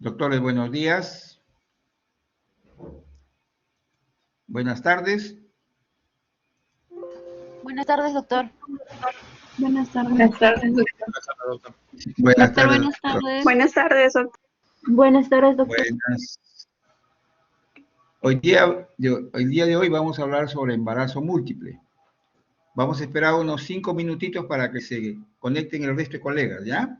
Doctores, buenos días. Buenas tardes. Buenas tardes, doctor. Buenas tardes. Buenas tardes, doctor. Buenas Doctor, tardes, buenas doctor. tardes. Buenas tardes, doctor. Buenas tardes, doctor. Buenas. Hoy día de hoy vamos a hablar sobre embarazo múltiple. Vamos a esperar unos 5 minutitos para que se conecten el resto de colegas, ¿ya?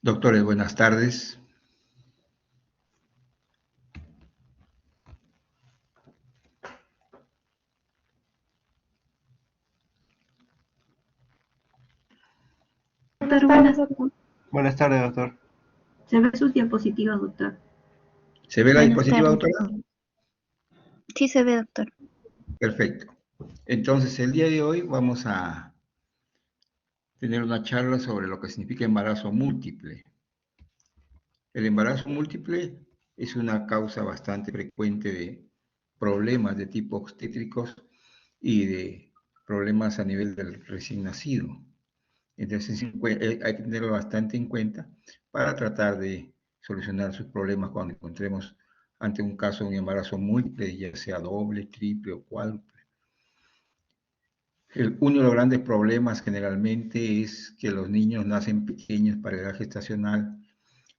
Doctores, buenas tardes. Doctor, buenas tardes. Buenas tardes, doctor. Se ve sus diapositivas, doctor. ¿Se ve la Buenas diapositiva, tardes. doctora? Sí se ve, doctor. Perfecto. Entonces, el día de hoy vamos a tener una charla sobre lo que significa embarazo múltiple. El embarazo múltiple es una causa bastante frecuente de problemas de tipo obstétricos y de problemas a nivel del recién nacido. Entonces hay que tenerlo bastante en cuenta para tratar de solucionar sus problemas cuando encontremos ante un caso de un embarazo múltiple, ya sea doble, triple o cuádruple. Uno de los grandes problemas generalmente es que los niños nacen pequeños para edad gestacional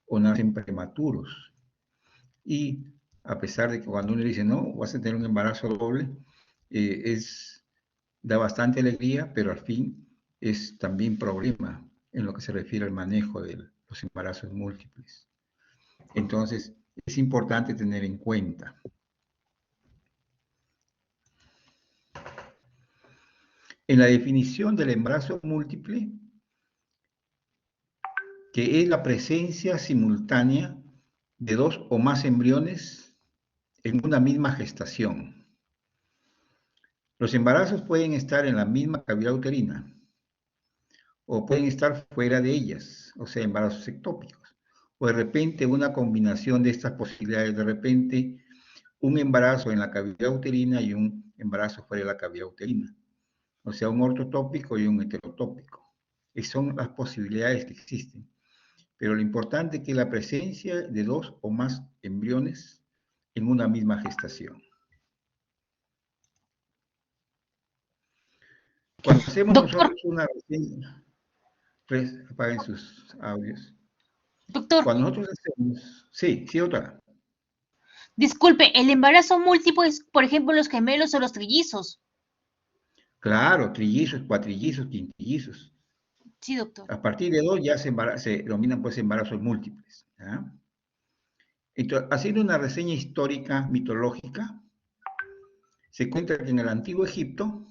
o nacen prematuros. Y a pesar de que cuando uno dice, no, vas a tener un embarazo doble, da bastante alegría, pero al fin es también problema en lo que se refiere al manejo de los embarazos múltiples. Entonces, es importante tener en cuenta. En la definición del embarazo múltiple, que es la presencia simultánea de dos o más embriones en una misma gestación. Los embarazos pueden estar en la misma cavidad uterina o pueden estar fuera de ellas, o sea, embarazos ectópicos. O de repente una combinación de estas posibilidades, de repente un embarazo en la cavidad uterina y un embarazo fuera de la cavidad uterina. O sea, un ortotópico y un heterotópico. Esas son las posibilidades que existen. Pero lo importante es que la presencia de dos o más embriones en una misma gestación. Cuando hacemos nosotros una reseña, apaguen sus audios. Doctor, Cuando nosotros hacemos, sí, otra. disculpe, ¿el embarazo múltiple es, por ejemplo, los gemelos o los trillizos? Claro, trillizos, cuatrillizos, quintillizos. Sí, doctor. A partir de dos ya se denominan pues embarazos múltiples. ¿Ya? Entonces, haciendo una reseña histórica, mitológica, se cuenta que en el antiguo Egipto,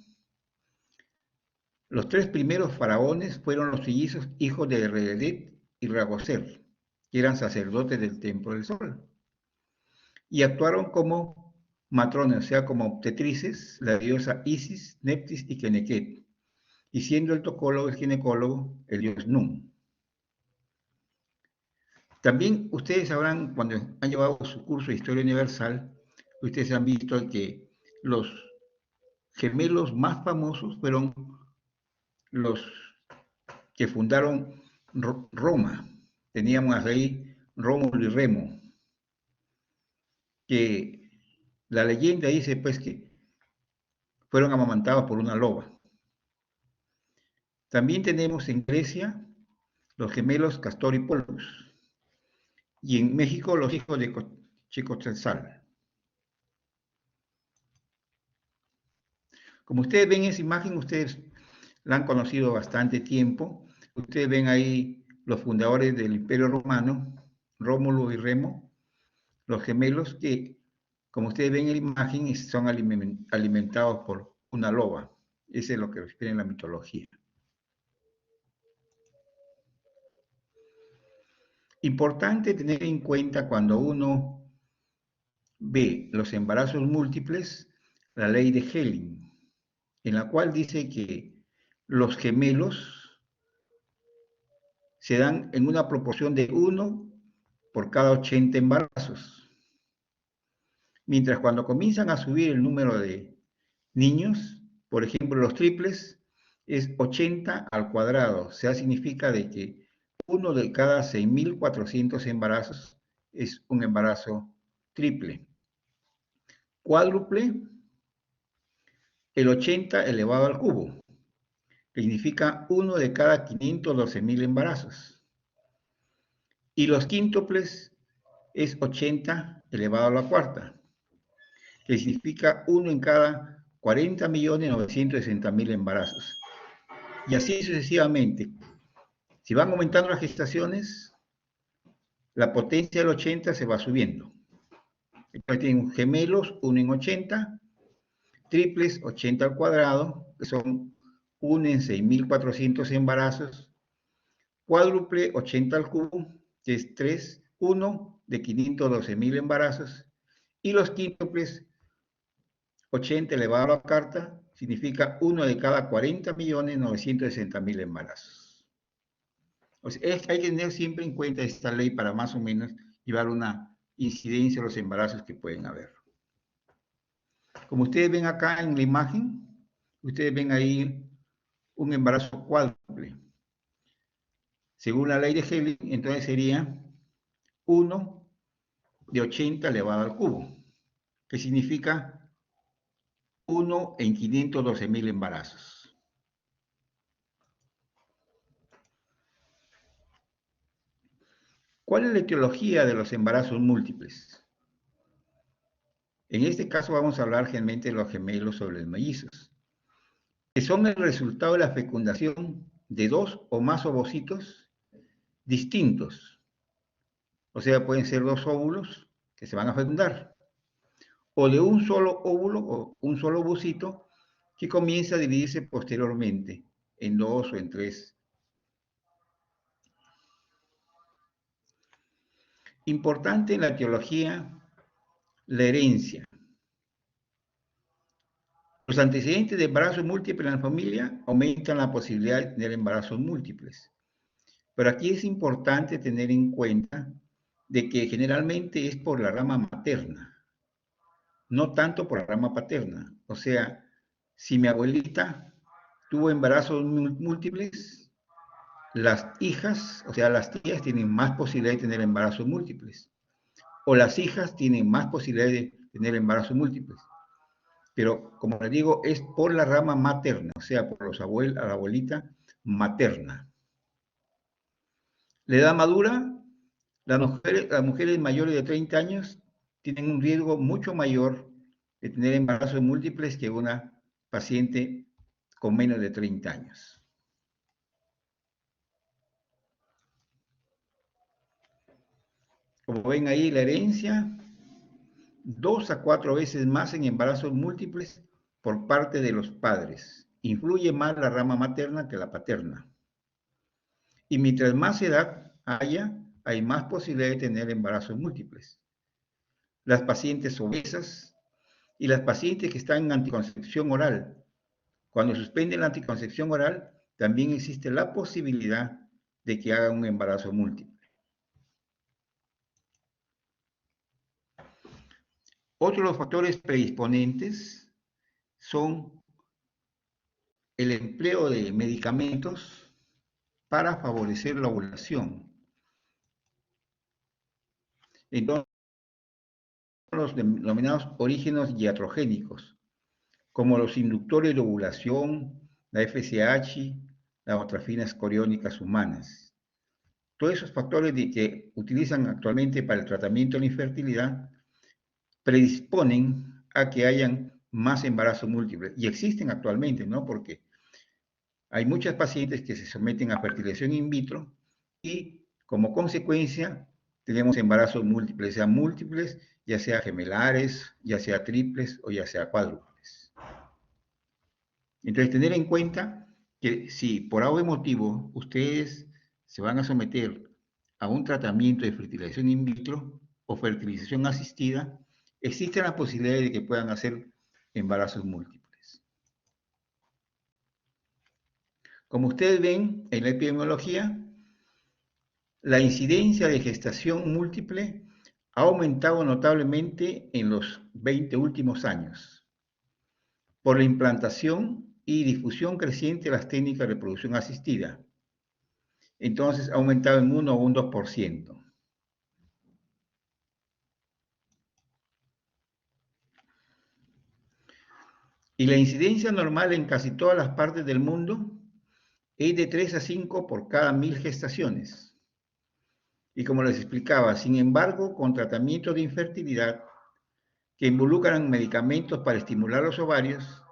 los tres primeros faraones fueron los trillizos hijos de Redet y Ragoser, que eran sacerdotes del Templo del Sol. Y actuaron como matrones, o sea, como obstetrices, la diosa Isis, Neptis y Keneket, y siendo el tocólogo, el ginecólogo, el dios Nun. También ustedes sabrán, cuando han llevado su curso de Historia Universal, ustedes han visto que los gemelos más famosos fueron los que fundaron Roma. Teníamos ahí Rómulo y Remo, que la leyenda dice pues que fueron amamantados por una loba. También tenemos en Grecia los gemelos Castor y Polus, y en México los hijos de Chicotzal. Como ustedes ven esa imagen, ustedes la han conocido bastante tiempo. Ustedes ven ahí los fundadores del Imperio Romano, Rómulo y Remo, los gemelos que, como ustedes ven en la imagen, son alimentados por una loba. Eso es lo que refiere en la mitología. Importante tener en cuenta cuando uno ve los embarazos múltiples, la ley de Helling, en la cual dice que los gemelos se dan en una proporción de 1 por cada 80 embarazos. Mientras cuando comienzan a subir el número de niños, por ejemplo, los triples, es 80 al cuadrado. O sea, significa de que uno de cada 6.400 embarazos es un embarazo triple. Cuádruple, el 80 elevado al cubo, que significa uno de cada 512.000 embarazos. Y los quíntuples es 80 elevado a la cuarta, que significa uno en cada 40.960.000 embarazos. Y así sucesivamente. Si van aumentando las gestaciones, la potencia del 80 se va subiendo. Entonces tienen gemelos 1 en 80, triples 80 al cuadrado, que son 1 en 6.400 embarazos, cuádruple 80 al cubo, que es 1 de 512.000 embarazos, y los quíntuples 80 elevado a la carta, significa 1 de cada 40.960.000 embarazos. O sea, es que hay que tener siempre en cuenta esta ley para más o menos llevar una incidencia de los embarazos que pueden haber. Como ustedes ven acá en la imagen, ustedes ven ahí un embarazo cuádruple. Según la ley de Helling, entonces sería 1 de 80 elevado al cubo, que significa 1 en 512.000 embarazos. ¿Cuál es la etiología de los embarazos múltiples? En este caso vamos a hablar generalmente de los gemelos o los mellizos, que son el resultado de la fecundación de 2 o más ovocitos distintos. O sea, pueden ser 2 óvulos que se van a fecundar, o de un solo óvulo o un solo ovocito que comienza a dividirse posteriormente en 2 o en 3. Importante en la etiología, la herencia. Los antecedentes de embarazo múltiple en la familia aumentan la posibilidad de tener embarazos múltiples. Pero aquí es importante tener en cuenta de que generalmente es por la rama materna, no tanto por la rama paterna. O sea, si mi abuelita tuvo embarazos múltiples, las hijas, o sea, las tías tienen más posibilidad de tener embarazos múltiples. O las hijas tienen más posibilidad de tener embarazos múltiples. Pero, como les digo, es por la rama materna, o sea, por la abuelita materna. La edad madura, las mujeres mayores de 30 años tienen un riesgo mucho mayor de tener embarazos múltiples que una paciente con menos de 30 años. Como ven ahí, la herencia, 2 a 4 veces más en embarazos múltiples por parte de los padres. Influye más la rama materna que la paterna. Y mientras más edad haya, hay más posibilidad de tener embarazos múltiples. Las pacientes obesas y las pacientes que están en anticoncepción oral. Cuando suspenden la anticoncepción oral, también existe la posibilidad de que haga un embarazo múltiple. Otro de los factores predisponentes son el empleo de medicamentos para favorecer la ovulación. Entonces, los denominados orígenos iatrogénicos, como los inductores de ovulación, la FSH, las gonadotrofinas coriónicas humanas. Todos esos factores que utilizan actualmente para el tratamiento de la infertilidad predisponen a que hayan más embarazos múltiples. Y existen actualmente, ¿no? Porque hay muchas pacientes que se someten a fertilización in vitro y como consecuencia tenemos embarazos múltiples, ya sea gemelares, ya sea triples o ya sea cuádruples. Entonces, tener en cuenta que si por algún motivo ustedes se van a someter a un tratamiento de fertilización in vitro o fertilización asistida, existe la posibilidad de que puedan hacer embarazos múltiples. Como ustedes ven en la epidemiología, la incidencia de gestación múltiple ha aumentado notablemente en los 20 últimos años por la implantación y difusión creciente de las técnicas de reproducción asistida. Entonces ha aumentado en 1 o un 2%. Y la incidencia normal en casi todas las partes del mundo es de 3 a 5 por cada 1000 gestaciones. Y como les explicaba, sin embargo, con tratamientos de infertilidad que involucran medicamentos para estimular los ovarios,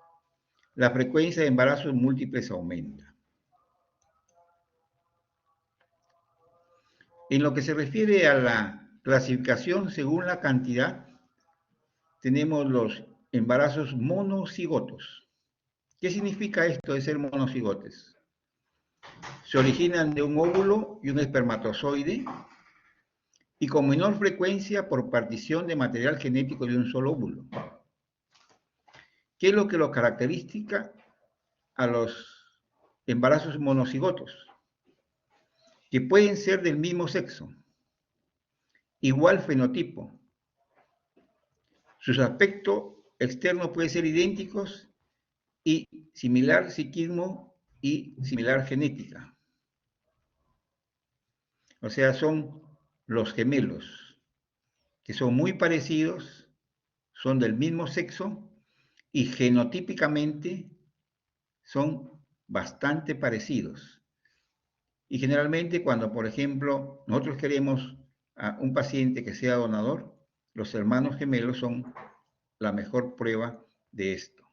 la frecuencia de embarazos múltiples aumenta. En lo que se refiere a la clasificación según la cantidad, tenemos los embarazos monocigotos. ¿Qué significa esto de ser monocigotes? Se originan de un óvulo y un espermatozoide y con menor frecuencia por partición de material genético de un solo óvulo. ¿Qué es lo que los caracteriza a los embarazos monocigotos? Que pueden ser del mismo sexo, igual fenotipo. Sus aspectos externos pueden ser idénticos y similar psiquismo y similar genética. O sea, son los gemelos, que son muy parecidos, son del mismo sexo y genotípicamente son bastante parecidos. Y generalmente cuando, por ejemplo, nosotros queremos a un paciente que sea donador, los hermanos gemelos son la mejor prueba de esto.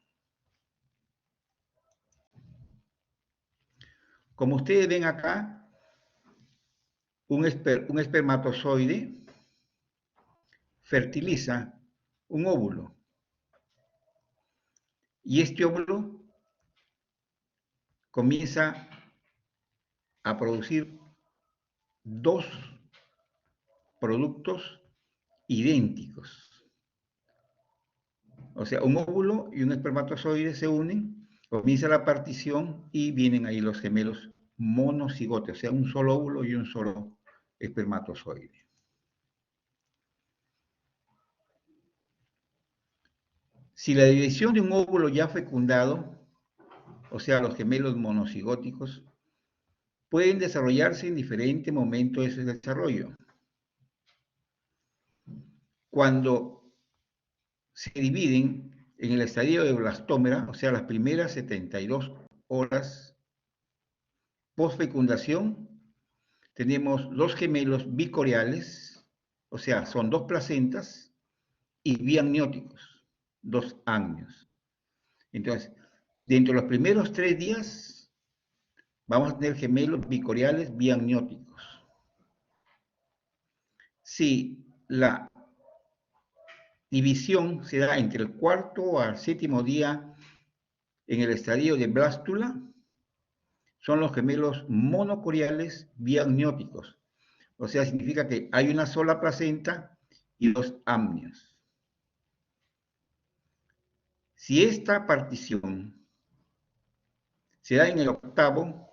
Como ustedes ven acá, un espermatozoide fertiliza un óvulo. Y este óvulo comienza a producir dos productos idénticos. O sea, un óvulo y un espermatozoide se unen, comienza la partición y vienen ahí los gemelos monocigotes, o sea, un solo óvulo y un solo espermatozoide. Si la división de un óvulo ya fecundado, o sea, los gemelos monocigóticos, pueden desarrollarse en diferentes momentos de ese desarrollo. Cuando se dividen en el estadio de blastómera, o sea, las primeras 72 horas post-fecundación, tenemos los gemelos bicoriales, o sea, son dos placentas, y biamnióticos, dos amnios. Entonces, dentro de los primeros 3 días, vamos a tener gemelos bicoriales biamnióticos. Si la división se da entre el 4º al 7º día en el estadio de blástula, son los gemelos monocoriales biamnióticos. O sea, significa que hay una sola placenta y dos amnios. Si esta partición se da en el 8º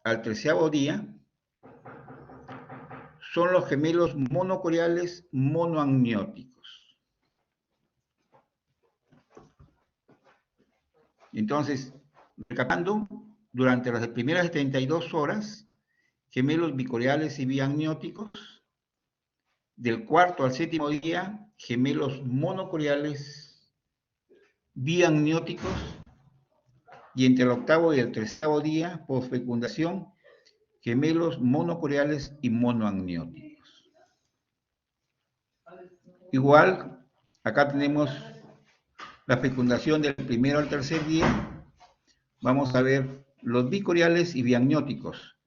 al 13º día, son los gemelos monocoriales monoamnióticos. Entonces, recapitulando, durante las primeras 72 horas, gemelos bicoriales y biamnióticos. Del 4º al 7º día, gemelos monocoriales biamnióticos. Y entre el 8º y el 13º día, posfecundación, gemelos monocoriales y monoamnióticos. Igual, acá tenemos la fecundación del 1º al 3er día. Vamos a ver los bicoriales y biamnióticos.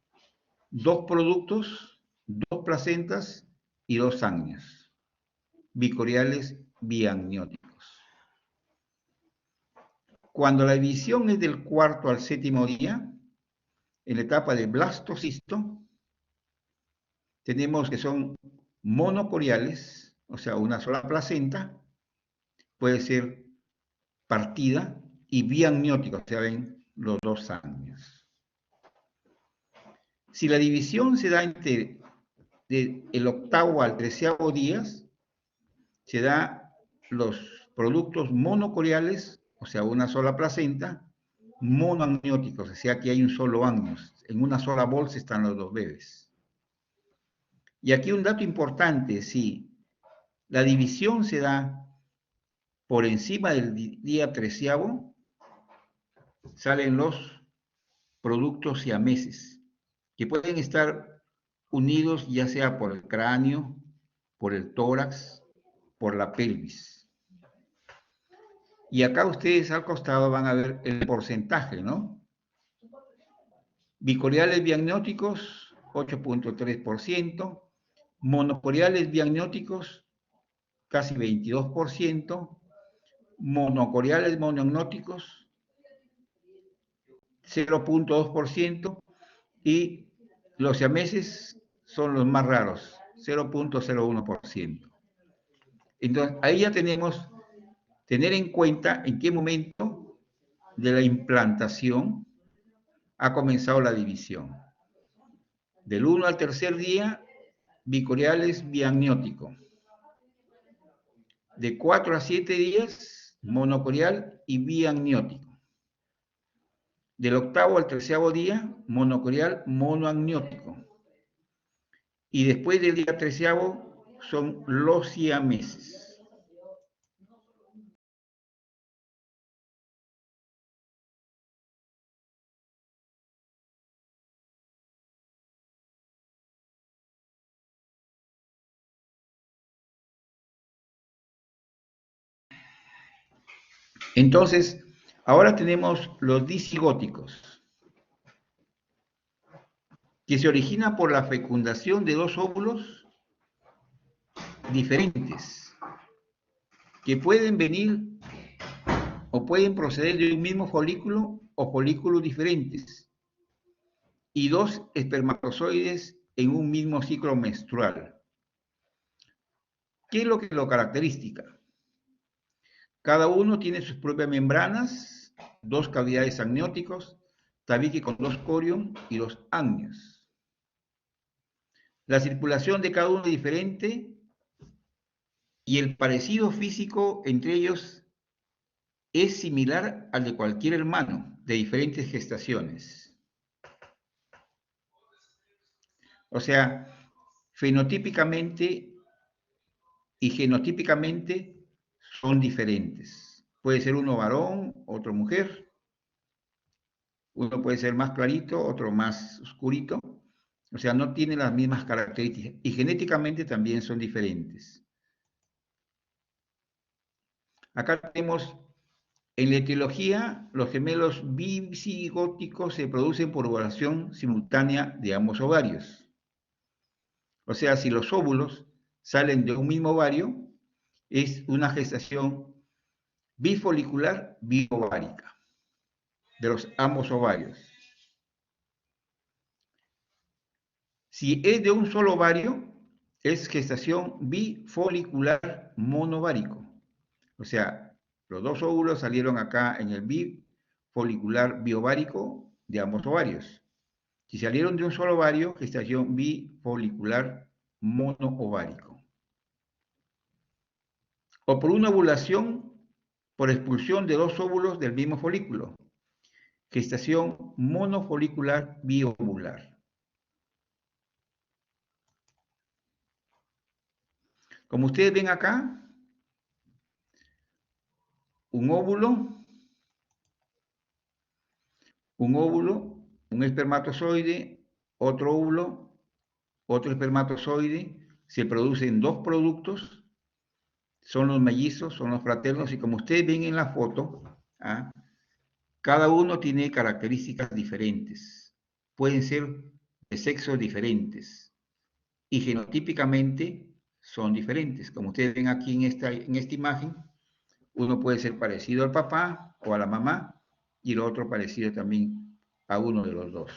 2 productos, 2 placentas y 2 amnios. Bicoriales biamnióticos. Cuando la división es del 4º al 7º día, en la etapa de blastocisto, tenemos que son monocoriales, o sea, una sola placenta, puede ser partida, y biamnióticos, o sea, ven los 2 amnios. Si la división se da entre el 8º al 13º días, se da los productos monocoriales, o sea, una sola placenta, monoamnióticos, o sea, que hay un solo amnio. En una sola bolsa están los 2 bebés. Y aquí un dato importante, si la división se da por encima del día 13º, salen los productos siameses, que pueden estar unidos ya sea por el cráneo, por el tórax, por la pelvis. Y acá ustedes al costado van a ver el porcentaje, ¿no? Bicoriales biamnióticos, 8.3%, monocoriales biamnióticos, casi 22%, monocoriales monoamnióticos, 0.2%, y los siameses son los más raros, 0.01%. Entonces, ahí ya tenemos, tener en cuenta en qué momento de la implantación ha comenzado la división. Del 1 al tercer día, bicoriales biamniótico. De 4 a 7 días, monocorial y biamniótico. Del octavo al treceavo día, monocorial monoamniótico. Y después del día treceavo son los siameses. Entonces, ahora tenemos los disigóticos, que se originan por la fecundación de dos óvulos diferentes, que pueden venir o pueden proceder de un mismo folículo o folículos diferentes, y dos espermatozoides en un mismo ciclo menstrual. ¿Qué es lo que lo caracteriza? Cada uno tiene sus propias membranas, dos cavidades amnióticos, tabique con dos corion y dos amnios. La circulación de cada uno es diferente y el parecido físico entre ellos es similar al de cualquier hermano de diferentes gestaciones. O sea, fenotípicamente y genotípicamente son diferentes. Puede ser uno varón, otro mujer. Uno puede ser más clarito, otro más oscurito. O sea, no tienen las mismas características. Y genéticamente también son diferentes. Acá tenemos, en la etiología, los gemelos bisigóticos se producen por ovulación simultánea de ambos ovarios. O sea, si los óvulos salen de un mismo ovario, es una gestación bifolicular biovárica de los ambos ovarios. Si es de un solo ovario, es gestación bifolicular monovárico. O sea, los dos óvulos salieron acá en el bifolicular biovárico de ambos ovarios. Si salieron de un solo ovario, gestación bifolicular monoovárico. O por una ovulación por expulsión de dos óvulos del mismo folículo. Gestación monofolicular biovular. Como ustedes ven acá, un óvulo, un espermatozoide, otro óvulo, otro espermatozoide, se producen dos productos, son los mellizos, son los fraternos, y como ustedes ven en la foto, cada uno tiene características diferentes, pueden ser de sexos diferentes, y genotípicamente son diferentes. Como ustedes ven aquí en esta imagen, uno puede ser parecido al papá o a la mamá, y el otro parecido también a uno de los dos.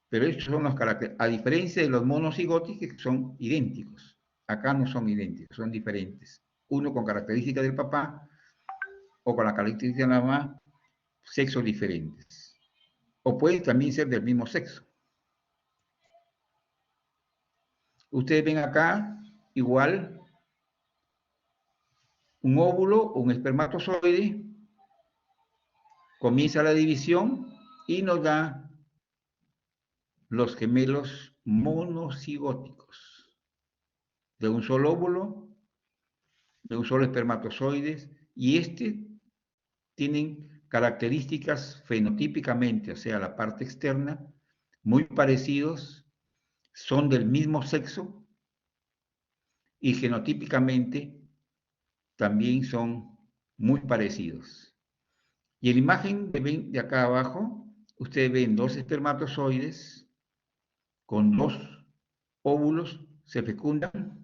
Pero estos son los caracteres, a diferencia de los monocigóticos que son idénticos. Acá no son idénticos, son diferentes. Uno con características del papá o con la característica de la mamá, sexos diferentes. O pueden también ser del mismo sexo. Ustedes ven acá, igual, un óvulo, un espermatozoide, comienza la división y nos da los gemelos monocigóticos, de un solo óvulo, de un solo espermatozoide, y tienen características fenotípicamente, o sea, la parte externa, muy parecidos, son del mismo sexo, y genotípicamente también son muy parecidos. Y en la imagen que ven de acá abajo, ustedes ven dos espermatozoides con dos óvulos se fecundan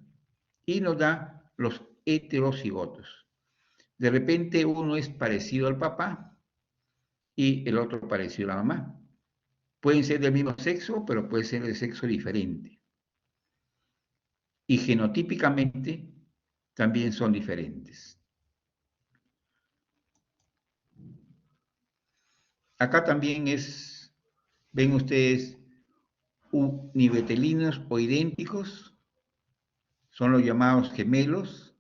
y nos da los heterocigotos. De repente uno es parecido al papá y el otro parecido a la mamá. Pueden ser del mismo sexo, pero puede ser de sexo diferente. Y genotípicamente también son diferentes. Acá también ven ustedes, univetelinos o idénticos, son los llamados gemelos,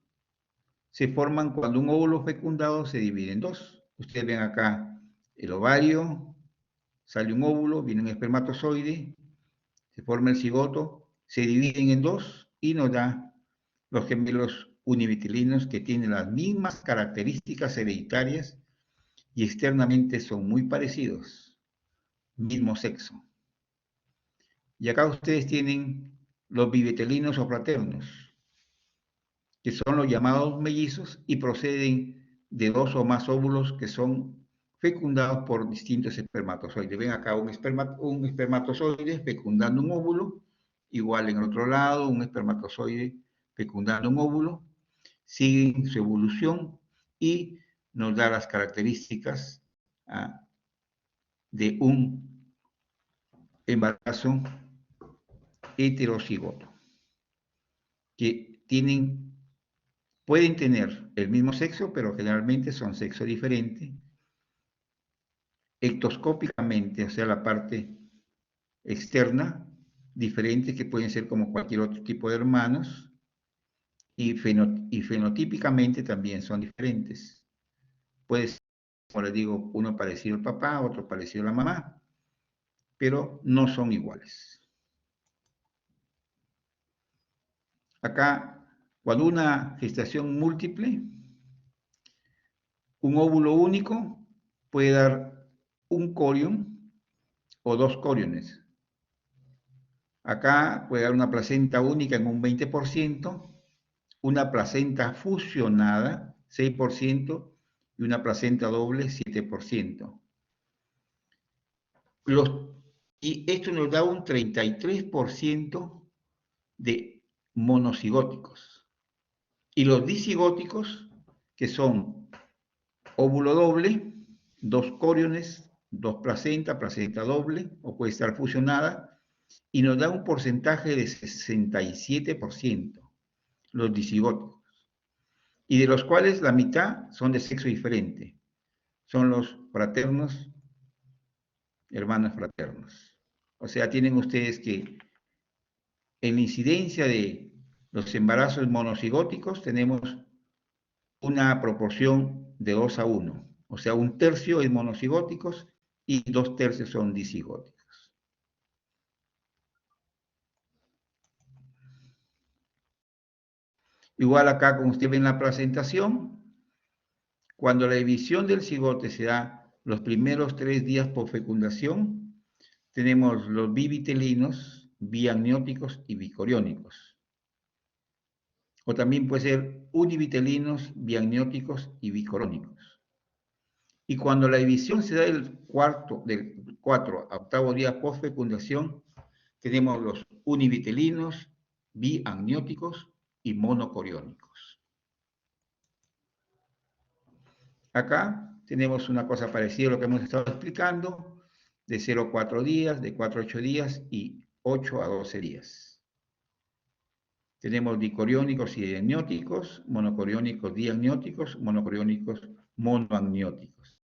se forman cuando un óvulo fecundado se divide en dos. Ustedes ven acá el ovario, sale un óvulo, viene un espermatozoide, se forma el cigoto, se dividen en dos y nos da los gemelos univitelinos que tienen las mismas características hereditarias y externamente son muy parecidos, mismo sexo. Y acá ustedes tienen los bivitelinos o fraternos, que son los llamados mellizos y proceden de dos o más óvulos que son fecundados por distintos espermatozoides. Ven acá un espermatozoide fecundando un óvulo, igual en el otro lado un espermatozoide fecundando un óvulo, siguen su evolución y nos da las características de un embarazo heterocigoto, que pueden tener el mismo sexo, pero generalmente son sexo diferente, ectoscópicamente, o sea, la parte externa, diferente, que pueden ser como cualquier otro tipo de hermanos, y fenotípicamente también son diferentes. Puede ser, como les digo, uno parecido al papá, otro parecido a la mamá, pero no son iguales. Acá, cuando una gestación múltiple, un óvulo único puede dar un corión o dos coriones. Acá puede dar una placenta única en un 20%, una placenta fusionada 6% y una placenta doble 7%. Y esto nos da un 33% de monocigóticos. Y los disigóticos, que son óvulo doble, dos coriones, dos placenta doble, o puede estar fusionada, y nos da un porcentaje de 67%, los disigóticos, y de los cuales la mitad son de sexo diferente, son los fraternos, hermanos fraternos. O sea, tienen ustedes que en la incidencia de los embarazos monocigóticos tenemos una proporción de 2 a 1, o sea, un tercio es monocigóticos y 2/3 son disigóticos. Igual acá, como usted ve en la presentación, cuando la división del cigote se da los primeros 3 días por fecundación, tenemos los bivitelinos, biamnióticos y bicoriónicos. O también puede ser univitelinos, biamnióticos y bicorónicos. Y cuando la división se da del 4 a 8 día post fecundación, tenemos los univitelinos, biamnióticos y monocoriónicos. Acá tenemos una cosa parecida a lo que hemos estado explicando, de 0 a 4 días, de 4 a 8 días y 8 a 12 días. Tenemos dicoriónicos y diamnióticos, monocoriónicos diamnióticos, monocoriónicos monoamnióticos.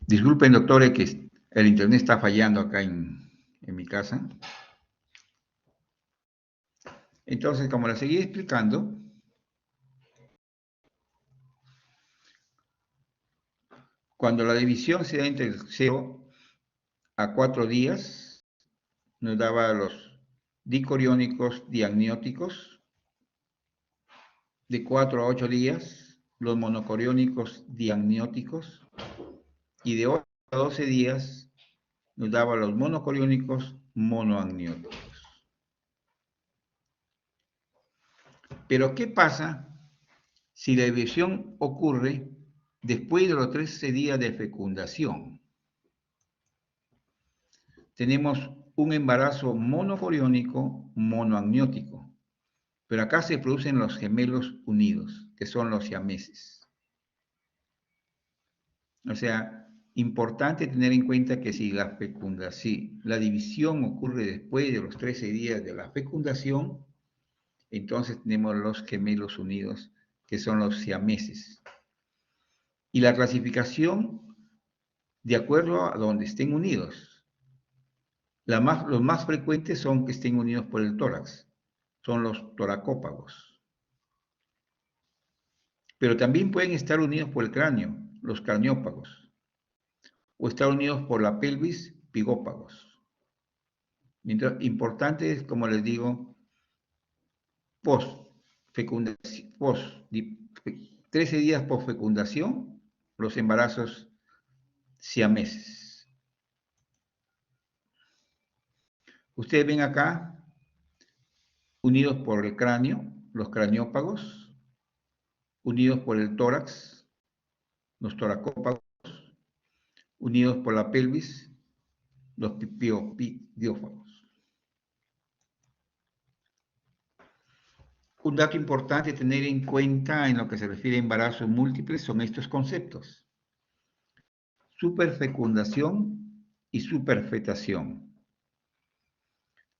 Disculpen, doctores, que el internet está fallando acá en mi casa. Entonces, como les seguí explicando, cuando la división se da entre 0 a 4 días, nos daba los dicoriónicos diamnióticos. De 4 a 8 días, los monocoriónicos diamnióticos. Y de 8 a 12 días, nos daba los monocoriónicos monoamnióticos. Pero, ¿qué pasa si la división ocurre después de los 13 días de fecundación? Tenemos un embarazo monocoriónico monoamniótico, pero acá se producen los gemelos unidos, que son los siameses. O sea, importante tener en cuenta que si la división ocurre después de los 13 días de la fecundación, entonces tenemos los gemelos unidos, que son los siameses. Y la clasificación, de acuerdo a donde estén unidos. Los más frecuentes son que estén unidos por el tórax, son los toracópagos. Pero también pueden estar unidos por el cráneo, los craniópagos, o estar unidos por la pelvis, pigópagos. Mientras, importante es, como les digo, 13 días post fecundación, los embarazos siameses. Ustedes ven acá, unidos por el cráneo, los craniópagos, unidos por el tórax, los toracópagos, unidos por la pelvis, los pipiófagos. Un dato importante a tener en cuenta en lo que se refiere a embarazos múltiples son estos conceptos: superfecundación y superfetación.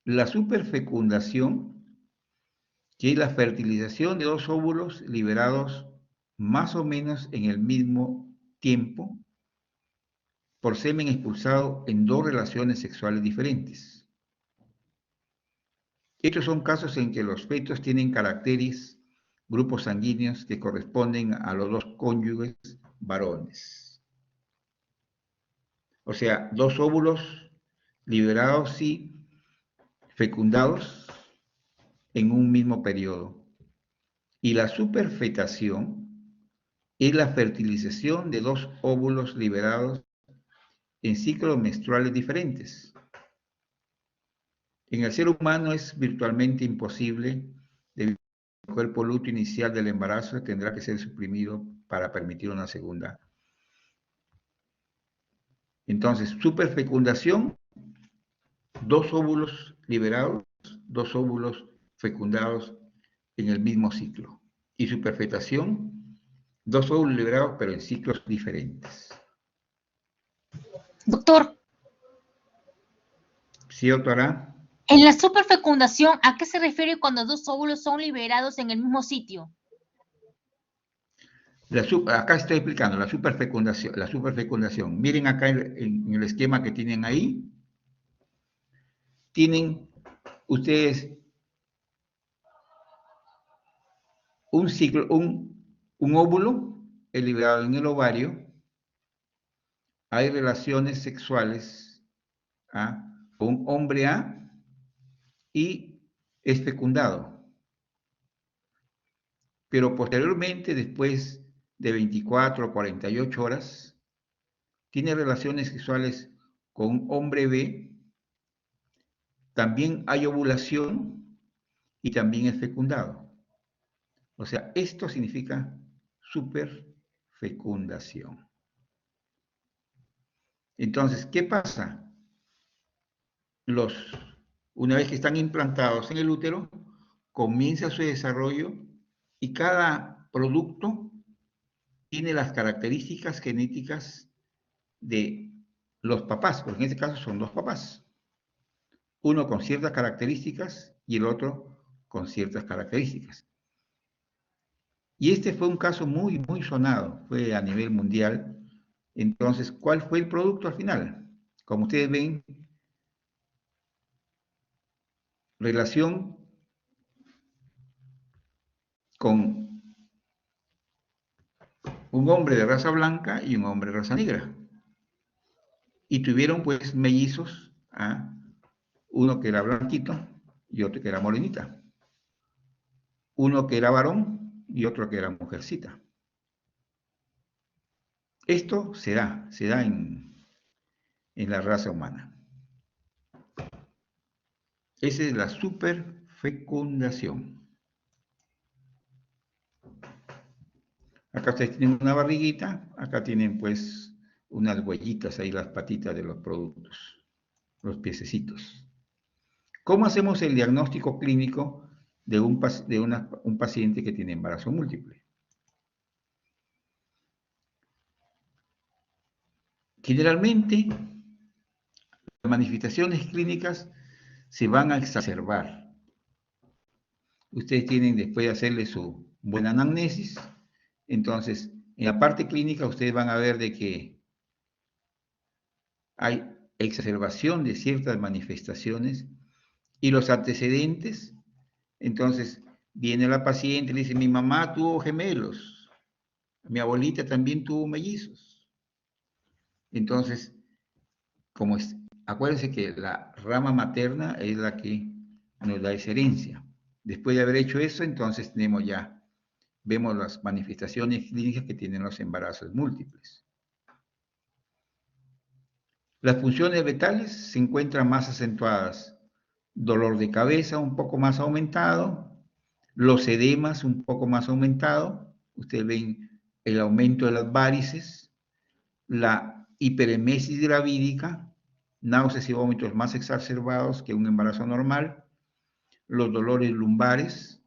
La superfecundación, que es la fertilización de dos óvulos liberados más o menos en el mismo tiempo por semen expulsado en dos relaciones sexuales diferentes. Estos son casos en que los fetos tienen caracteres, grupos sanguíneos que corresponden a los dos cónyuges varones. O sea, dos óvulos liberados y fecundados en un mismo periodo. Y la superfetación es la fertilización de dos óvulos liberados en ciclos menstruales diferentes. En el ser humano es virtualmente imposible, debido al cuerpo lúteo inicial del embarazo tendrá que ser suprimido para permitir una segunda. Entonces, superfecundación, dos óvulos liberados, dos óvulos fecundados en el mismo ciclo. Y superfetación, dos óvulos liberados pero en ciclos diferentes. Doctor, ¿Sí, doctora? en la superfecundación, ¿a qué se refiere cuando dos óvulos son liberados en el mismo sitio? Acá estoy explicando la superfecundación. Miren acá en el esquema que tienen ahí. Tienen ustedes un ciclo, un óvulo liberado en el ovario. Hay relaciones sexuales con un hombre A y es fecundado. Pero posteriormente, después de 24 o 48 horas, tiene relaciones sexuales con un hombre B, también hay ovulación y también es fecundado. O sea, esto significa superfecundación. Entonces, ¿qué pasa? Una vez que están implantados en el útero, comienza su desarrollo y cada producto tiene las características genéticas de los papás, porque en este caso son dos papás. Uno con ciertas características y el otro con ciertas características. Y este fue un caso muy, muy sonado, fue a nivel mundial, Entonces, ¿cuál fue el producto al final? Como ustedes ven, relación con un hombre de raza blanca y un hombre de raza negra. Y tuvieron pues mellizos, ¿ah? Uno que era blanquito y otro que era morenita. Uno que era varón y otro que era mujercita. Esto se da en la raza humana. Esa es la superfecundación. Acá ustedes tienen una barriguita, acá tienen pues unas huellitas ahí, las patitas de los productos, los piececitos. ¿Cómo hacemos el diagnóstico clínico de un paciente que tiene embarazo múltiple? Generalmente, las manifestaciones clínicas se van a exacerbar. Ustedes tienen después de hacerle su buena anamnesis, entonces en la parte clínica ustedes van a ver de que hay exacerbación de ciertas manifestaciones y los antecedentes. Entonces viene la paciente y le dice, mi mamá tuvo gemelos, mi abuelita también tuvo mellizos. Entonces, acuérdense que la rama materna es la que nos da esa herencia. Después de haber hecho eso, entonces vemos las manifestaciones clínicas que tienen los embarazos múltiples. Las funciones fetales se encuentran más acentuadas. Dolor de cabeza un poco más aumentado, los edemas un poco más aumentado. Ustedes ven el aumento de las varices, la hiperemesis gravídica, náuseas y vómitos más exacerbados que un embarazo normal, los dolores lumbares.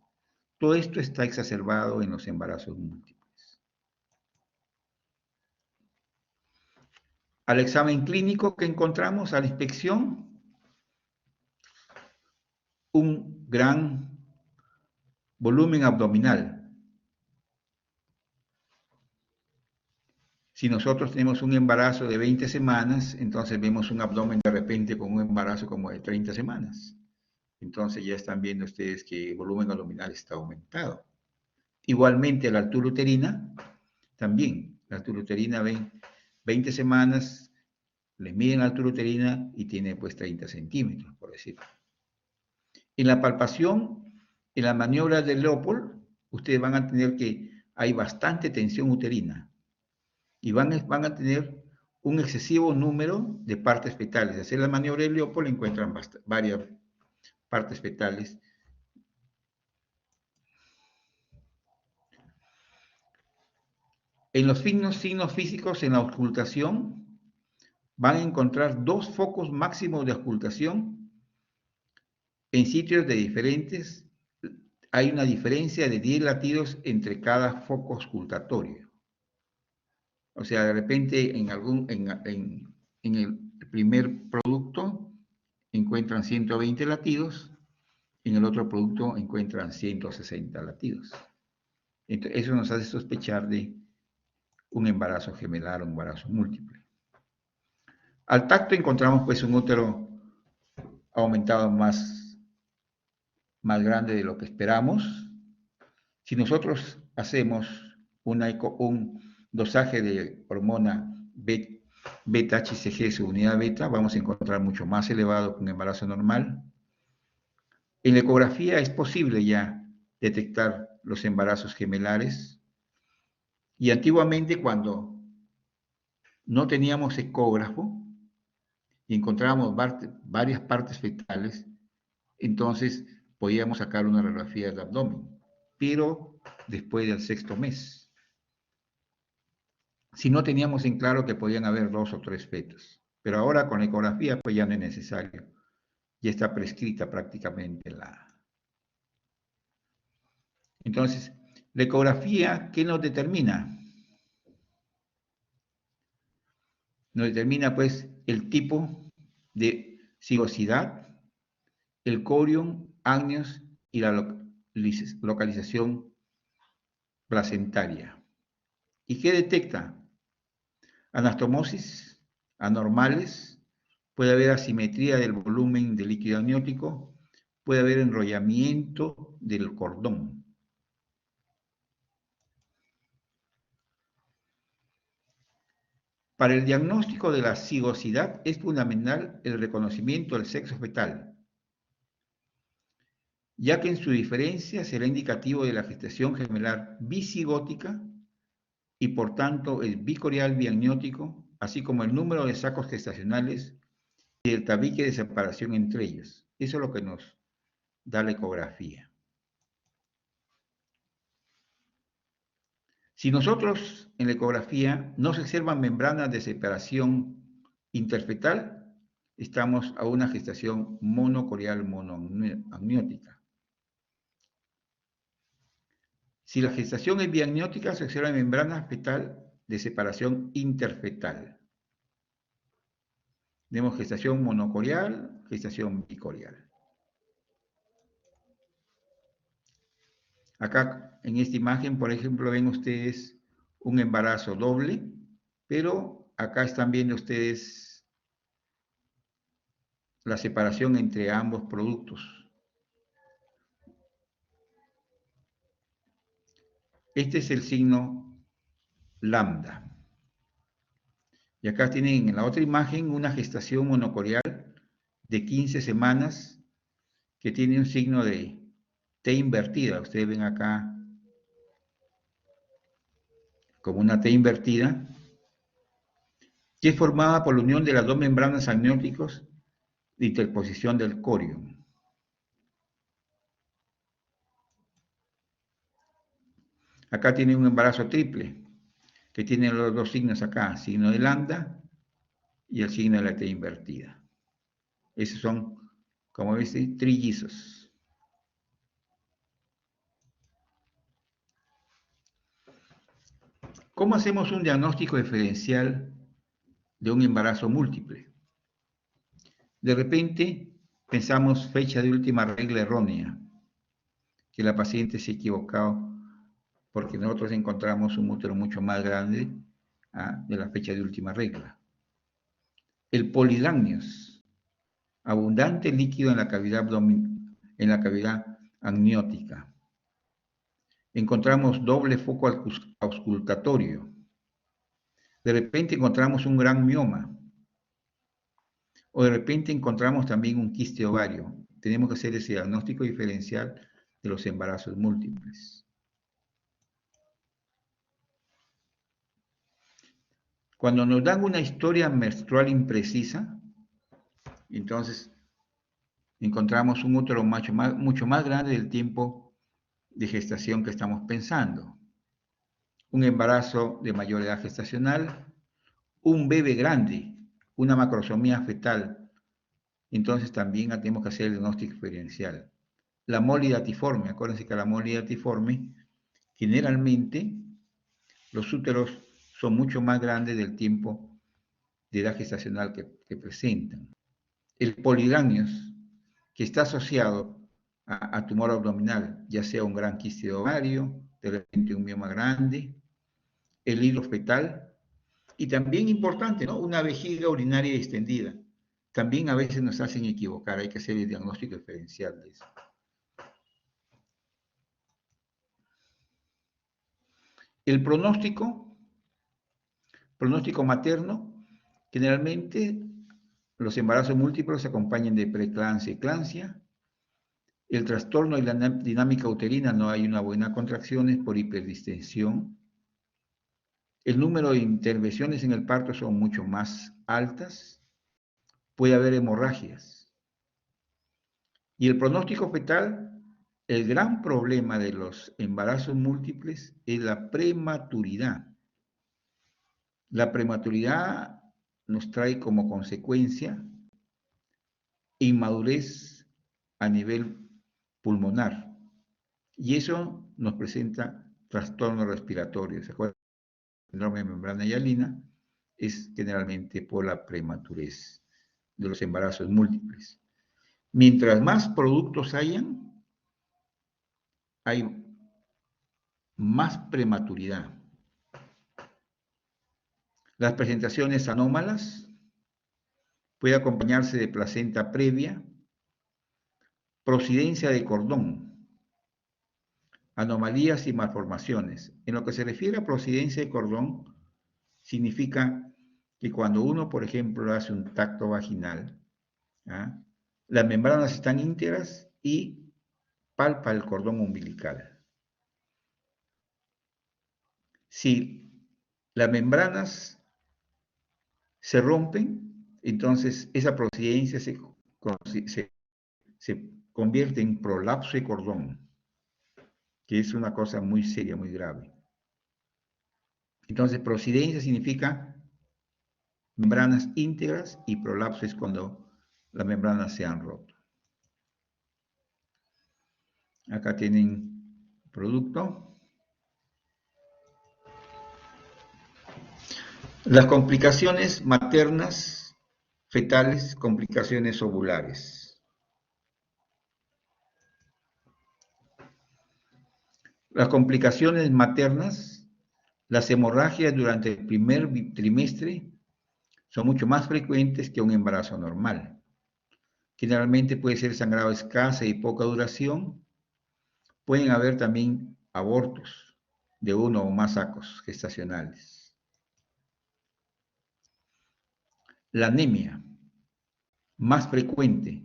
Todo esto está exacerbado en los embarazos múltiples. Al examen clínico que encontramos, a la inspección, un gran volumen abdominal. Si nosotros tenemos un embarazo de 20 semanas, entonces vemos un abdomen de repente con un embarazo como de 30 semanas. Entonces ya están viendo ustedes que el volumen abdominal está aumentado. Igualmente la altura uterina, también. La altura uterina ven 20 semanas, les miden la altura uterina y tiene pues 30 centímetros, por decirlo. En la palpación, en las maniobras de Leopold, ustedes van a tener que hay bastante tensión uterina y van a tener un excesivo número de partes fetales. Hacer la maniobra de Leopold encuentran varias partes fetales. En los signos físicos, en la auscultación, van a encontrar 2 focos máximos de auscultación en sitios de diferentes. Hay una diferencia de 10 latidos entre cada foco auscultatorio. O sea, de repente en el primer producto encuentran 120 latidos, en el otro producto encuentran 160 latidos. Entonces, eso nos hace sospechar de un embarazo gemelar o un embarazo múltiple. Al tacto encontramos pues un útero aumentado más grande de lo que esperamos. Si nosotros hacemos un dosaje de hormona beta-HCG, su unidad beta, vamos a encontrar mucho más elevado que un embarazo normal. En la ecografía es posible ya detectar los embarazos gemelares. Y antiguamente, cuando no teníamos ecógrafo y encontrábamos varias partes fetales, entonces podíamos sacar una radiografía del abdomen, pero después del 6º mes. Si no teníamos en claro que podían haber 2 o 3 fetos. Pero ahora con la ecografía pues ya no es necesario. Ya está prescrita prácticamente Entonces, la ecografía, ¿qué nos determina? Nos determina pues el tipo de cigosidad, el corium, ágneos y la localización placentaria. ¿Y qué detecta? Anastomosis anormales, puede haber asimetría del volumen del líquido amniótico, puede haber enrollamiento del cordón. Para el diagnóstico de la cigosidad es fundamental el reconocimiento del sexo fetal, ya que en su diferencia será indicativo de la gestación gemelar bicigótica y por tanto el bicorial biamniótico, así como el número de sacos gestacionales y el tabique de separación entre ellos. Eso es lo que nos da la ecografía. Si nosotros en la ecografía no se observan membranas de separación interfetal, estamos a una gestación monocorial monoamniótica. Si la gestación es biamniótica, se observa membrana fetal de separación interfetal. Tenemos gestación monocorial, gestación bicorial. Acá en esta imagen, por ejemplo, ven ustedes un embarazo doble, pero acá están viendo ustedes la separación entre ambos productos. Este es el signo lambda. Y acá tienen en la otra imagen una gestación monocorial de 15 semanas que tiene un signo de T invertida. Ustedes ven acá como una T invertida, que es formada por la unión de las dos membranas amnióticos de interposición del corium. Acá tiene un embarazo triple, que tiene los dos signos acá, signo de lambda y el signo de la T invertida. Esos son, como ves, trillizos. ¿Cómo hacemos un diagnóstico diferencial de un embarazo múltiple? De repente pensamos fecha de última regla errónea, que la paciente se ha equivocado porque nosotros encontramos un útero mucho más grande de la fecha de última regla. El polidácnios, abundante líquido en la cavidad amniótica. Encontramos doble foco auscultatorio. De repente encontramos un gran mioma. O de repente encontramos también un quiste ovario. Tenemos que hacer ese diagnóstico diferencial de los embarazos múltiples. Cuando nos dan una historia menstrual imprecisa, entonces encontramos un útero mucho más grande del tiempo de gestación que estamos pensando. Un embarazo de mayor edad gestacional, un bebé grande, una macrosomía fetal. Entonces también tenemos que hacer el diagnóstico diferencial. La molidatiforme, acuérdense que la molidatiforme, generalmente los úteros son mucho más grandes del tiempo de edad gestacional que presentan. El polidácnios, que está asociado a tumor abdominal, ya sea un gran quiste de ovario, de repente un mioma grande, el hilo fetal, y también importante, ¿no? Una vejiga urinaria extendida. También a veces nos hacen equivocar, hay que hacer el diagnóstico diferencial de eso. El pronóstico materno, generalmente los embarazos múltiples se acompañan de preeclampsia y eclampsia. El trastorno y la dinámica uterina, no hay una buena contracción por hiperdistensión. El número de intervenciones en el parto son mucho más altas. Puede haber hemorragias. Y el pronóstico fetal, el gran problema de los embarazos múltiples es la prematuridad. La prematuridad nos trae como consecuencia inmadurez a nivel pulmonar. Y eso nos presenta trastornos respiratorios. ¿Se acuerdan? El síndrome de membrana hialina es generalmente por la prematurez de los embarazos múltiples. Mientras más productos hayan, hay más prematuridad. Las presentaciones anómalas puede acompañarse de placenta previa, prosidencia de cordón, anomalías y malformaciones. En lo que se refiere a prosidencia de cordón, significa que cuando uno, por ejemplo, hace un tacto vaginal, ¿ah?, las membranas están íntegras y palpa el cordón umbilical. Si las membranas se rompen, entonces esa prosidencia se convierte en prolapso de cordón, que es una cosa muy seria, muy grave. Entonces, prosidencia significa membranas íntegras y prolapso es cuando las membranas se han roto. Acá tienen producto. Las complicaciones maternas, fetales, complicaciones ovulares. Las complicaciones maternas, las hemorragias durante el primer trimestre son mucho más frecuentes que un embarazo normal. Generalmente puede ser sangrado escaso y poca duración. Pueden haber también abortos de uno o más sacos gestacionales. La anemia, más frecuente,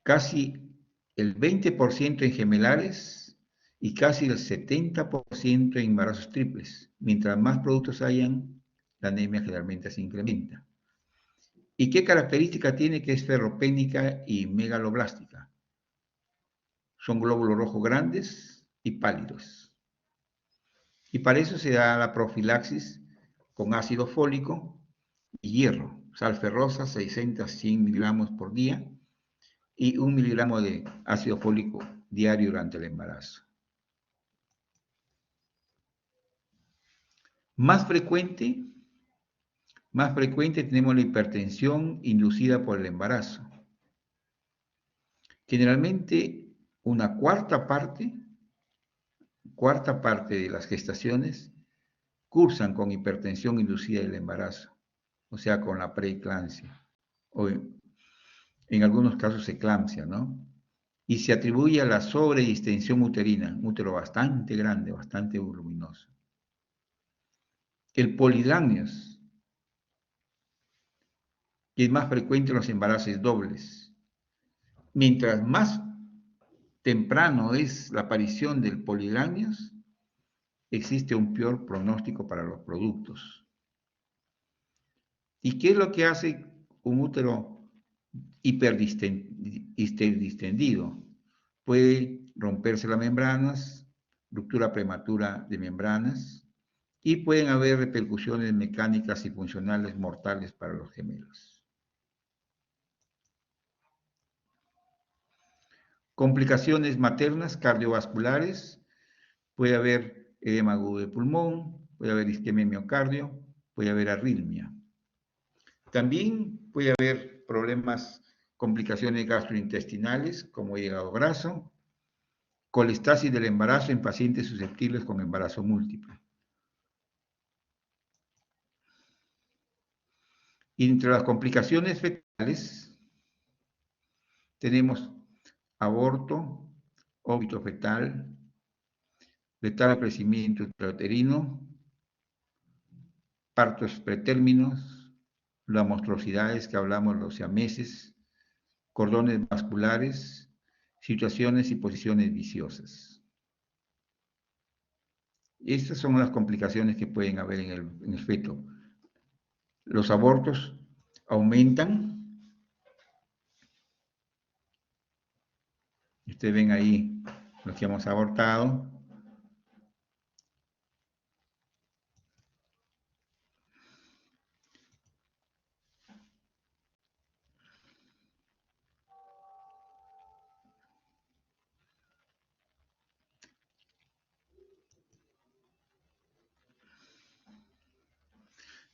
casi el 20% en gemelares y casi el 70% en embarazos triples. Mientras más productos hayan, la anemia generalmente se incrementa. ¿Y qué característica tiene? Que es ferropénica y megaloblástica? Son glóbulos rojos grandes y pálidos. Y para eso se da la profilaxis con ácido fólico y hierro, sal ferrosa, 600-100 miligramos por día, y 1 miligramo de ácido fólico diario durante el embarazo. Más frecuente tenemos la hipertensión inducida por el embarazo. Generalmente una cuarta parte de las gestaciones cursan con hipertensión inducida del embarazo, o sea, con la preeclampsia, o en algunos casos eclampsia, ¿no? Y se atribuye a la sobredistensión uterina, un útero bastante grande, bastante voluminoso. El polidramios, que es más frecuente en los embarazos dobles. Mientras más temprano es la aparición del polidramios, existe un peor pronóstico para los productos. ¿Y qué es lo que hace un útero hiperdistendido? Puede romperse las membranas, ruptura prematura de membranas, y pueden haber repercusiones mecánicas y funcionales mortales para los gemelos. Complicaciones maternas cardiovasculares, puede haber edema agudo de pulmón, puede haber isquemia de miocardio, puede haber arritmia. También puede haber problemas, complicaciones gastrointestinales, como hígado graso, colestasis del embarazo en pacientes susceptibles con embarazo múltiple. Y entre las complicaciones fetales tenemos aborto, óbito fetal, retardo de crecimiento intrauterino, partos pretérminos, las monstruosidades que hablamos, los siameses, cordones vasculares, situaciones y posiciones viciosas. Estas son las complicaciones que pueden haber en el feto. Los abortos aumentan. Ustedes ven ahí los que hemos abortado.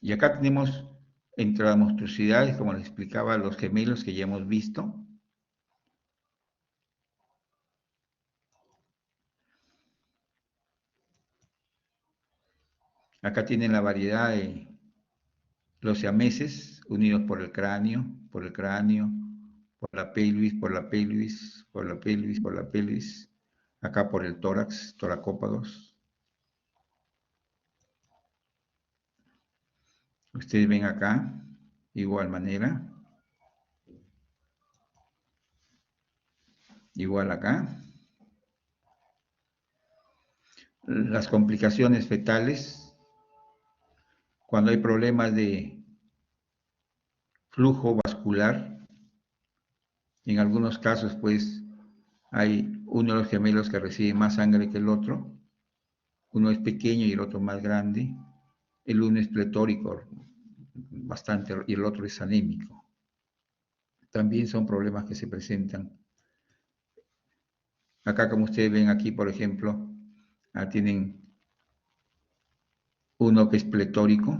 Y acá tenemos entre las monstruosidades, como les explicaba, los gemelos que ya hemos visto. Acá tienen la variedad de los siameses unidos por el cráneo, por la pelvis, por la pelvis, por la pelvis, por la pelvis. Acá por el tórax, toracópados. Ustedes ven acá, igual manera. Igual acá. Las complicaciones fetales, cuando hay problemas de flujo vascular, en algunos casos pues hay uno de los gemelos que recibe más sangre que el otro, uno es pequeño y el otro más grande, el uno es pletórico bastante y el otro es anémico. También son problemas que se presentan. Acá, como ustedes ven aquí, por ejemplo, tienen uno que es pletórico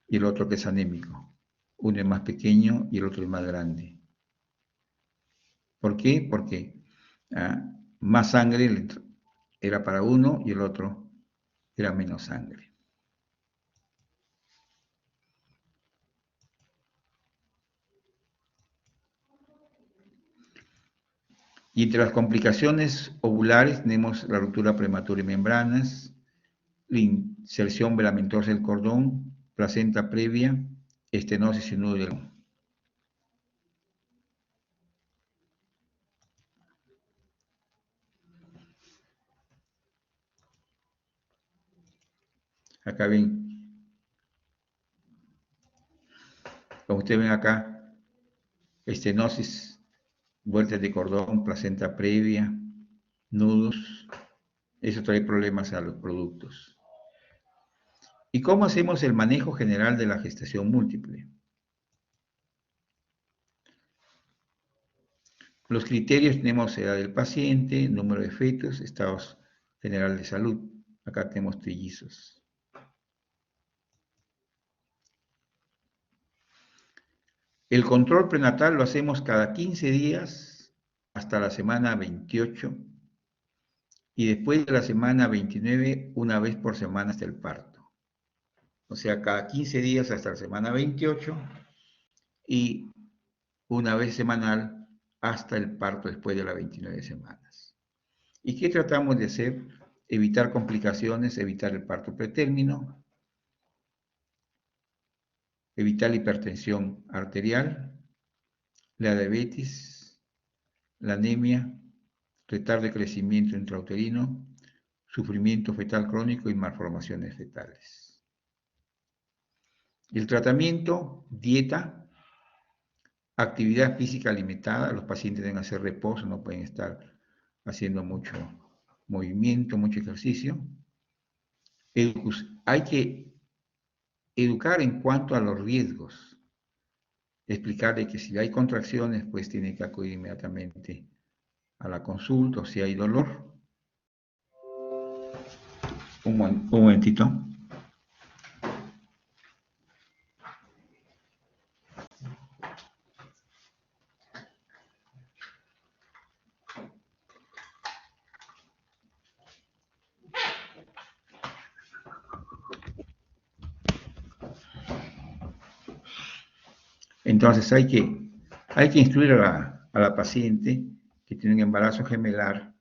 y el otro que es anémico. Uno es más pequeño y el otro es más grande. ¿Por qué? Porque más sangre era para uno y el otro era menos sangre. Y entre las complicaciones ovulares tenemos la ruptura prematura de membranas, la inserción velamentosa del cordón, placenta previa, estenosis y nudo del cordón. Acá ven, como ustedes ven acá, estenosis, vueltas de cordón, placenta previa, nudos. Eso trae problemas a los productos. ¿Y cómo hacemos el manejo general de la gestación múltiple? Los criterios tenemos edad del paciente, número de fetos, estados generales de salud. Acá tenemos trillizos. El control prenatal lo hacemos cada 15 días hasta la semana 28 y después de la semana 29 una vez por semana hasta el parto. O sea, cada 15 días hasta la semana 28 y una vez semanal hasta el parto después de las 29 semanas. ¿Y qué tratamos de hacer? Evitar complicaciones, evitar el parto pretérmino, evitar la hipertensión arterial, la diabetes, la anemia, retardo de crecimiento intrauterino, sufrimiento fetal crónico y malformaciones fetales. El tratamiento, dieta, actividad física limitada, los pacientes deben hacer reposo, no pueden estar haciendo mucho movimiento, mucho ejercicio. Hay que educar en cuanto a los riesgos, explicarle que si hay contracciones, pues tiene que acudir inmediatamente a la consulta, o si hay dolor. Un momentito. Entonces hay que instruir a la paciente que tiene un embarazo gemelar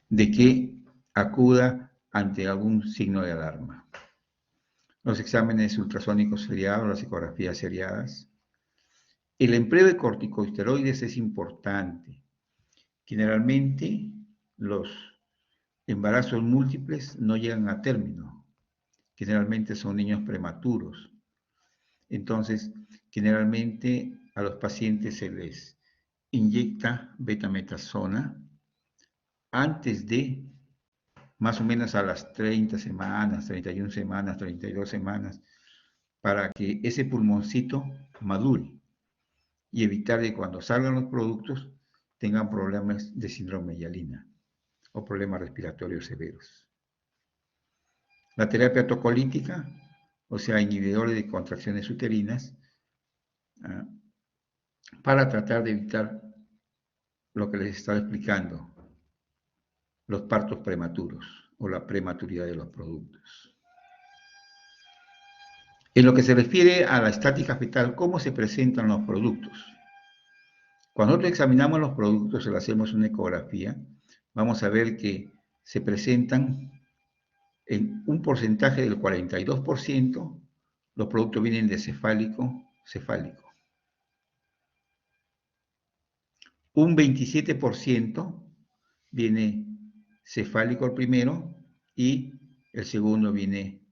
de que acuda ante algún signo de alarma. Los exámenes ultrasónicos seriados, las ecografías seriadas. El empleo de corticosteroides es importante. Generalmente los embarazos múltiples no llegan a término. Generalmente son niños prematuros. Entonces, generalmente a los pacientes se les inyecta betametasona antes de más o menos a las 30 semanas, 31 semanas, 32 semanas, para que ese pulmoncito madure y evitar que cuando salgan los productos tengan problemas de síndrome de Yalina o problemas respiratorios severos. La terapia tocolítica, o sea, inhibidores de contracciones uterinas, para tratar de evitar lo que les estaba explicando, los partos prematuros o la prematuridad de los productos. En lo que se refiere a la estática fetal, ¿cómo se presentan los productos? Cuando nosotros examinamos los productos y le hacemos una ecografía, vamos a ver que se presentan en un porcentaje del 42%, los productos vienen de cefálico. Un 27% viene cefálico el primero y el segundo viene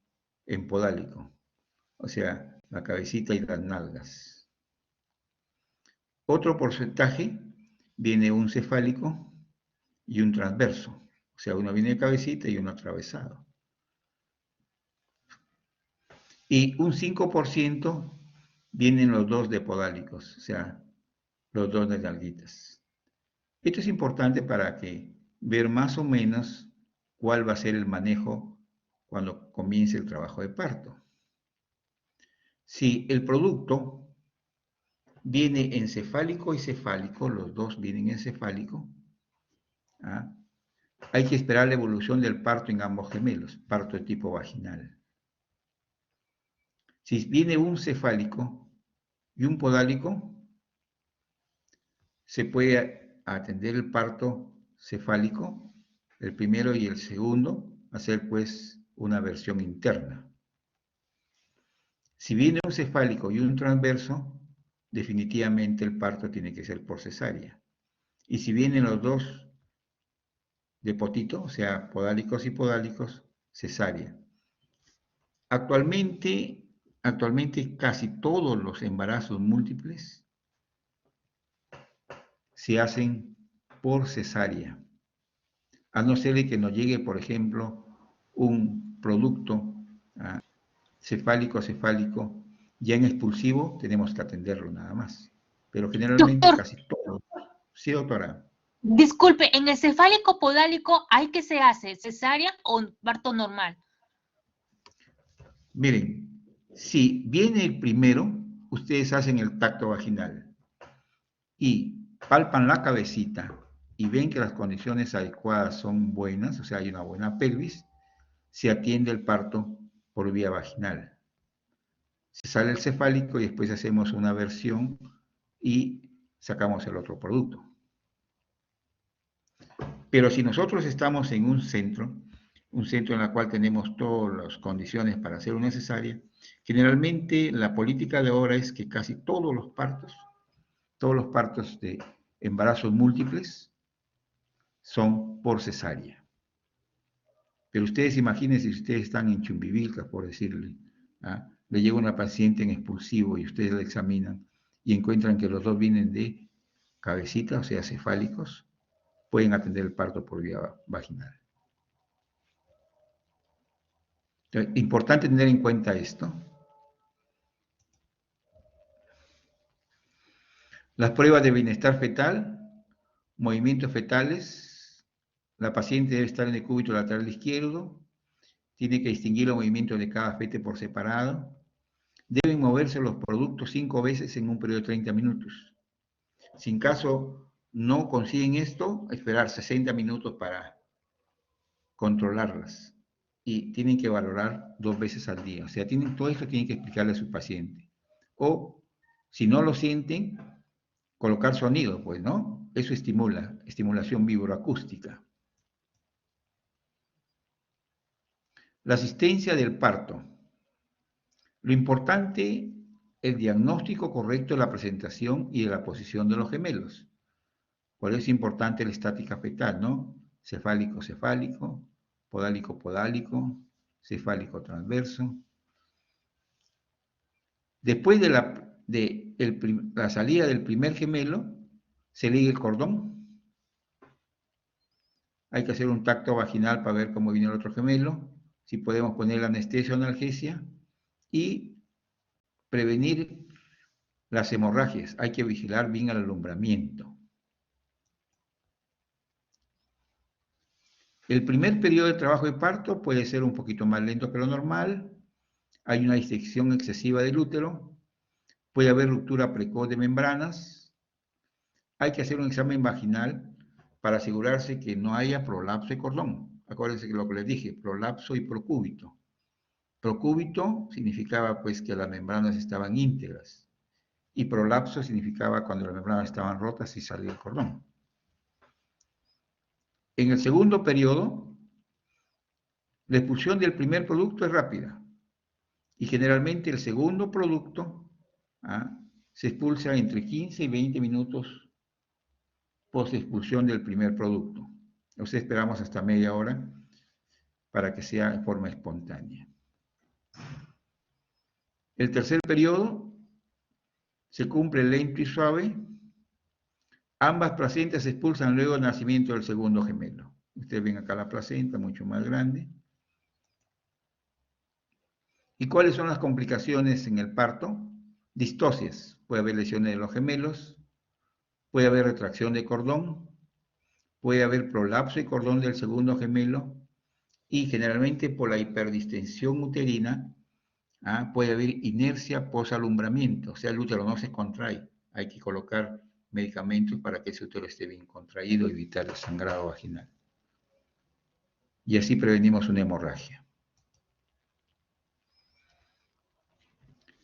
en podálico, o sea, la cabecita y las nalgas. Otro porcentaje viene un cefálico y un transverso, o sea, uno viene de cabecita y uno atravesado. Y un 5% vienen los dos de podálicos, o sea, los dos de nalguitas. Esto es importante para que ver más o menos cuál va a ser el manejo cuando comience el trabajo de parto. Si el producto viene en cefálico y cefálico, los dos vienen en cefálico, hay que esperar la evolución del parto en ambos gemelos, parto de tipo vaginal. Si viene un cefálico y un podálico, se puede atender el parto cefálico, el primero y el segundo, hacer pues una versión interna. Si viene un cefálico y un transverso, definitivamente el parto tiene que ser por cesárea. Y si vienen los dos de potito, o sea, podálicos y podálicos, cesárea. Actualmente casi todos los embarazos múltiples se hacen por cesárea. A no ser de que nos llegue, por ejemplo, un producto cefálico, ya en expulsivo, tenemos que atenderlo nada más. Pero generalmente Doctor, casi todo. Sí, doctora. disculpe, ¿en el cefálico podálico hay que se hace? ¿Cesárea o parto normal? Miren, si viene el primero, ustedes hacen el tacto vaginal y palpan la cabecita y ven que las condiciones adecuadas son buenas, o sea, hay una buena pelvis, se atiende el parto por vía vaginal. Se sale el cefálico y después hacemos una versión y sacamos el otro producto. Pero si nosotros estamos en un centro en el cual tenemos todas las condiciones para hacer una cesárea, generalmente la política de ahora es que casi todos los partos de embarazos múltiples son por cesárea. Pero ustedes imagínense si ustedes están en Chumbivilcas, por decirle, le llega una paciente en expulsivo y ustedes la examinan y encuentran que los dos vienen de cabecita, o sea, cefálicos, pueden atender el parto por vía vaginal. Entonces, importante tener en cuenta esto. Las pruebas de bienestar fetal, movimientos fetales, la paciente debe estar en el cúbito lateral izquierdo, tiene que distinguir los movimientos de cada fete por separado, deben moverse los productos 5 veces en un periodo de 30 minutos. Si en caso no consiguen esto, esperar 60 minutos para controlarlas. Y tienen que valorar 2 veces al día. O sea, todo esto tienen que explicarle a su paciente. O, si no lo sienten, colocar sonido, pues, ¿no? Eso estimula, estimulación vibroacústica. La asistencia del parto. Lo importante, el diagnóstico correcto de la presentación y de la posición de los gemelos. Por eso es importante la estática fetal, ¿no? Cefálico, cefálico, podálico, podálico, cefálico transverso. Después de la salida del primer gemelo, se liga el cordón. Hay que hacer un tacto vaginal para ver cómo viene el otro gemelo, si podemos poner la anestesia o analgesia y prevenir las hemorragias. Hay que vigilar bien el alumbramiento. El primer periodo de trabajo de parto puede ser un poquito más lento que lo normal. Hay una disección excesiva del útero. Puede haber ruptura precoz de membranas. Hay que hacer un examen vaginal para asegurarse que no haya prolapso de cordón. Acuérdense que lo que les dije, prolapso y procúbito. Procúbito significaba pues que las membranas estaban íntegras y prolapso significaba cuando las membranas estaban rotas y salía el cordón. En el segundo periodo, la expulsión del primer producto es rápida y generalmente el segundo producto se expulsa entre 15 y 20 minutos post expulsión del primer producto. O sea, esperamos hasta media hora para que sea en forma espontánea. El tercer periodo se cumple lento y suave. Ambas placentas se expulsan luego del nacimiento del segundo gemelo. Ustedes ven acá la placenta, mucho más grande. ¿Y cuáles son las complicaciones en el parto? Distocias. Puede haber lesiones de los gemelos, puede haber retracción de cordón, puede haber prolapso de cordón del segundo gemelo y generalmente por la hiperdistensión uterina puede haber inercia posalumbramiento, o sea, el útero no se contrae. Hay que colocar medicamentos para que ese útero esté bien contraído y evitar el sangrado vaginal. Y así prevenimos una hemorragia.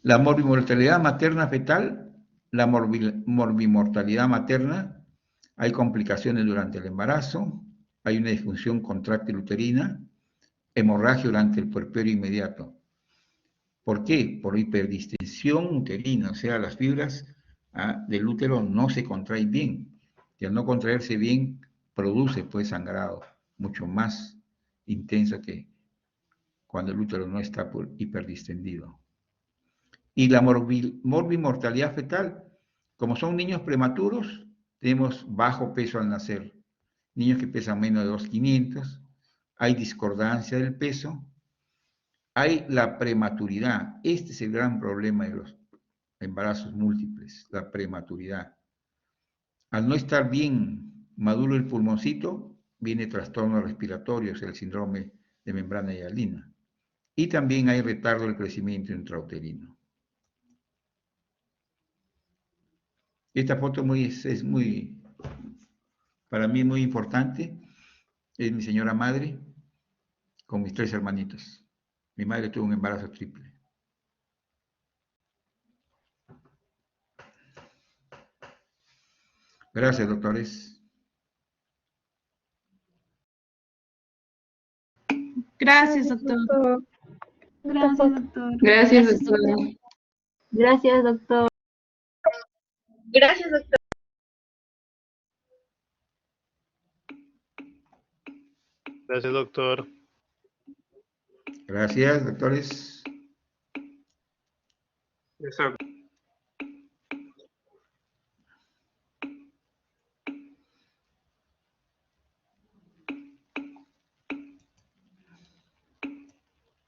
La morbimortalidad materna fetal, la morbimortalidad materna, hay complicaciones durante el embarazo, hay una disfunción contráctil uterina, hemorragia durante el puerperio inmediato. ¿Por qué? Por hiperdistensión uterina, o sea, las fibras del útero no se contraen bien. Y al no contraerse bien, produce pues sangrado mucho más intenso que cuando el útero no está hiperdistendido. Y la morbimortalidad fetal, como son niños prematuros, tenemos bajo peso al nacer. Niños que pesan menos de 2,500, hay discordancia del peso, hay la prematuridad. Este es el gran problema de los embarazos múltiples, la prematuridad. Al no estar bien maduro el pulmoncito, viene trastornos respiratorios, el síndrome de membrana hialina. Y también hay retardo del crecimiento intrauterino. Esta foto es muy, para mí muy importante. Es mi señora madre con mis 3 hermanitos. Mi madre tuvo un embarazo triple. Gracias, doctores. Gracias, doctor. Gracias, doctor. Gracias, Gracias, doctora. Gracias, doctor. Gracias, doctor. Gracias, doctor. Gracias, doctores. Exacto.